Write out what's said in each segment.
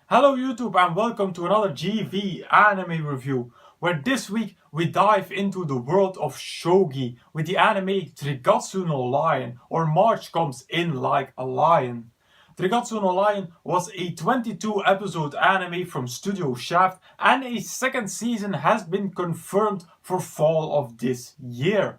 Hello YouTube and welcome to another GV anime review, where this week we dive into the world of shogi with the anime Trigatsu no Lion, or March Comes In Like a Lion. Trigatsu no Lion was a 22 episode anime from Studio Shaft, and a second season has been confirmed for fall of this year.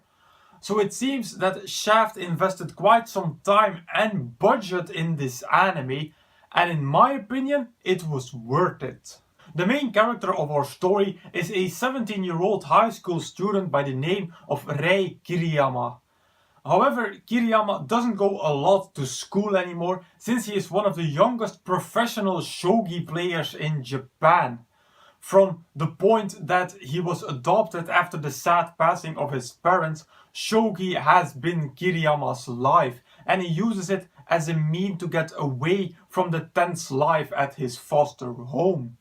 So it seems that Shaft invested quite some time and budget in this anime, and in my opinion, it was worth it. The main character of our story is a 17-year-old high school student by the name of Rei Kiriyama. However, Kiriyama doesn't go a lot to school anymore since he is one of the youngest professional shogi players in Japan. From the point that he was adopted after the sad passing of his parents, shogi has been Kiriyama's life, and he uses it as a means to get away from the tense life at his foster home.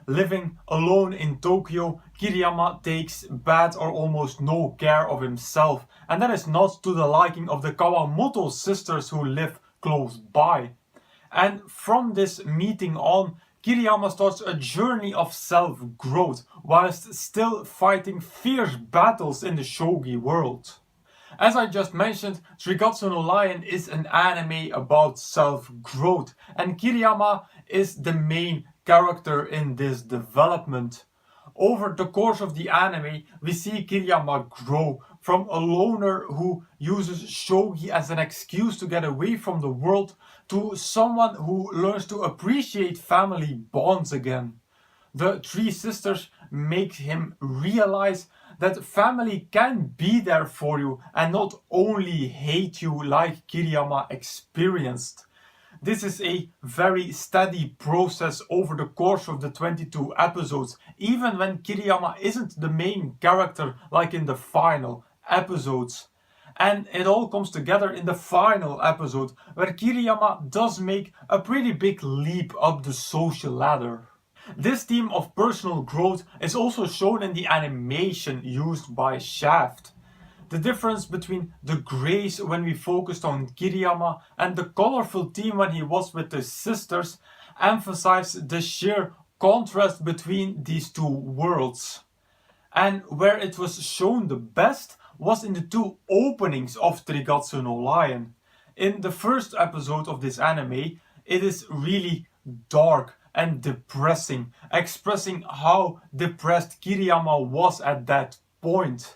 Living alone in Tokyo, Kiriyama takes bad or almost no care of himself, and that is not to the liking of the Kawamoto sisters who live close by. And from this meeting on, Kiriyama starts a journey of self-growth, whilst still fighting fierce battles in the shogi world. As I just mentioned, Trigatsu no Lion is an anime about self-growth, and Kiriyama is the main character in this development. Over the course of the anime, we see Kiriyama grow from a loner who uses shogi as an excuse to get away from the world to someone who learns to appreciate family bonds again. The three sisters make him realize that family can be there for you and not only hate you like Kiriyama experienced. This is a very steady process over the course of the 22 episodes, even when Kiriyama isn't the main character like in the final episodes. And it all comes together in the final episode, where Kiriyama does make a pretty big leap up the social ladder. This theme of personal growth is also shown in the animation used by Shaft. The difference between the grace when we focused on Kiriyama and the colorful theme when he was with his sisters emphasized the sheer contrast between these two worlds. And where it was shown the best was in the two openings of Trigatsu no Lion. In the first episode of this anime, it is really dark and depressing, expressing how depressed Kiriyama was at that point.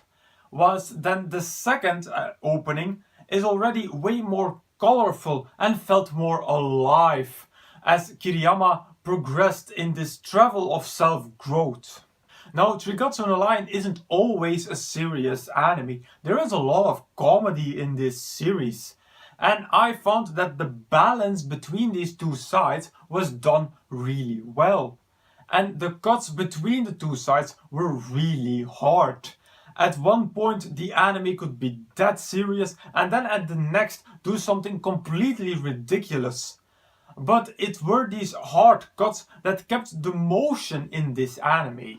Whilst then the second opening is already way more colorful and felt more alive, as Kiriyama progressed in this travel of self-growth. Now, Trigatsu no Lion isn't always a serious anime. There is a lot of comedy in this series. And I found that the balance between these two sides was done really well. And the cuts between the two sides were really hard. At one point the anime could be that serious and then at the next do something completely ridiculous. But it were these hard cuts that kept the motion in this anime.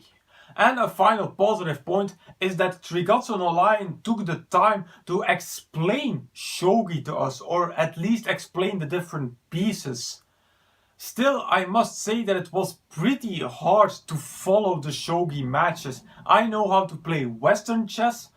And a final positive point is that Trigatsu no Lion took the time to explain shogi to us, or at least explain the different pieces. Still, I must say that it was pretty hard to follow the shogi matches. I know how to play Western chess,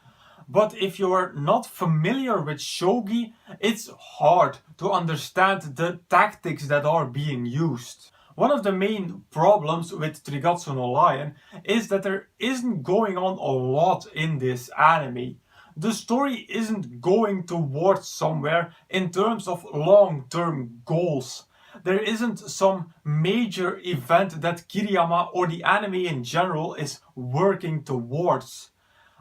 but if you are not familiar with shogi, it's hard to understand the tactics that are being used. One of the main problems with Trigatsu no Lion is that there isn't going on a lot in this anime. The story isn't going towards somewhere in terms of long-term goals. There isn't some major event that Kiriyama or the anime in general is working towards.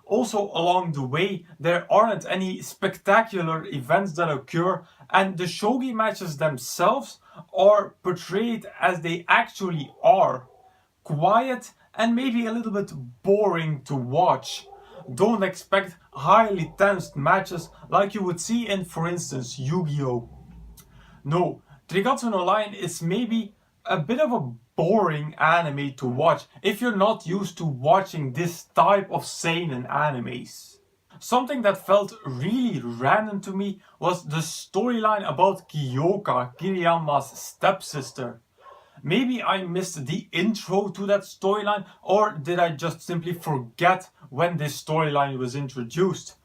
Also, along the way, there aren't any spectacular events that occur, and the shogi matches themselves are portrayed as they actually are. Quiet and maybe a little bit boring to watch. Don't expect highly tensed matches like you would see in, for instance, Yu-Gi-Oh! No, Trigatsu no Lion is maybe a bit of a boring anime to watch if you're not used to watching this type of seinen animes. Something that felt really random to me was the storyline about Kyoka, Kiriyama's stepsister. Maybe I missed the intro to that storyline, or did I just simply forget when this storyline was introduced?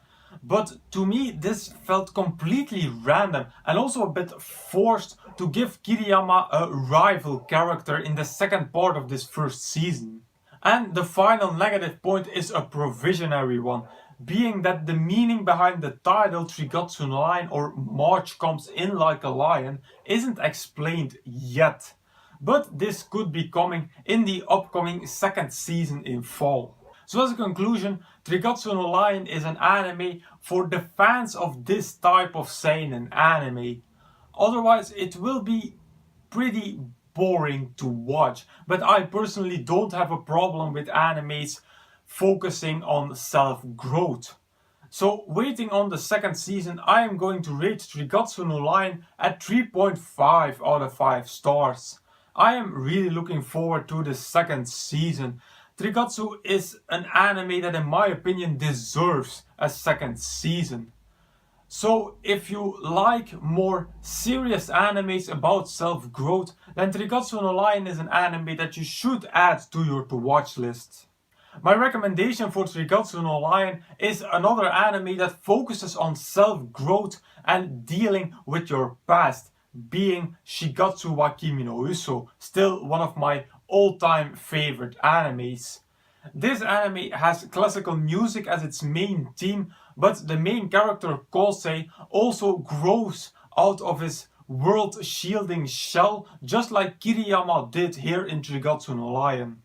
But to me, this felt completely random and also a bit forced to give Kiriyama a rival character in the second part of this first season. And the final negative point is a provisionary one, being that the meaning behind the title Trigatsu no Lion or March Comes In Like a Lion isn't explained yet. But this could be coming in the upcoming second season in fall. So as a conclusion, Trigatsu no Lion is an anime for the fans of this type of seinen anime. Otherwise it will be pretty boring to watch, but I personally don't have a problem with animes focusing on self-growth. So waiting on the second season, I am going to rate Trigatsu no Lion at 3.5 out of 5 stars. I am really looking forward to the second season. Trigatsu is an anime that in my opinion deserves a second season. So if you like more serious animes about self-growth, then Trigatsu no Lion is an anime that you should add to your to-watch list. My recommendation for Trigatsu no Lion is another anime that focuses on self-growth and dealing with your past, being Shigatsu wa Kimi no Uso, still one of my all-time favorite animes. This anime has classical music as its main theme, but the main character Kosei also grows out of his world shielding shell, just like Kiriyama did here in Trigatsu no Lion.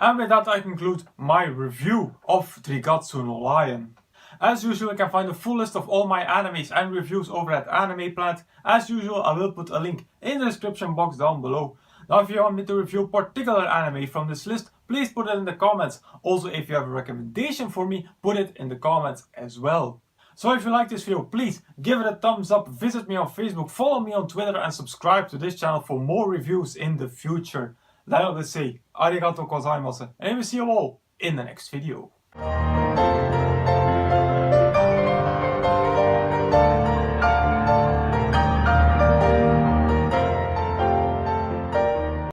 And with that I conclude my review of Trigatsu no Lion. As usual, you can find a full list of all my animes and reviews over at Anime Planet. As usual, I will put a link in the description box down below. Now if you want me to review a particular anime from this list, please put it in the comments. Also, if you have a recommendation for me, put it in the comments as well. So if you like this video, please give it a thumbs up, visit me on Facebook, follow me on Twitter and subscribe to this channel for more reviews in the future. Then I will say arigatou gozaimasu and I will see you all in the next video.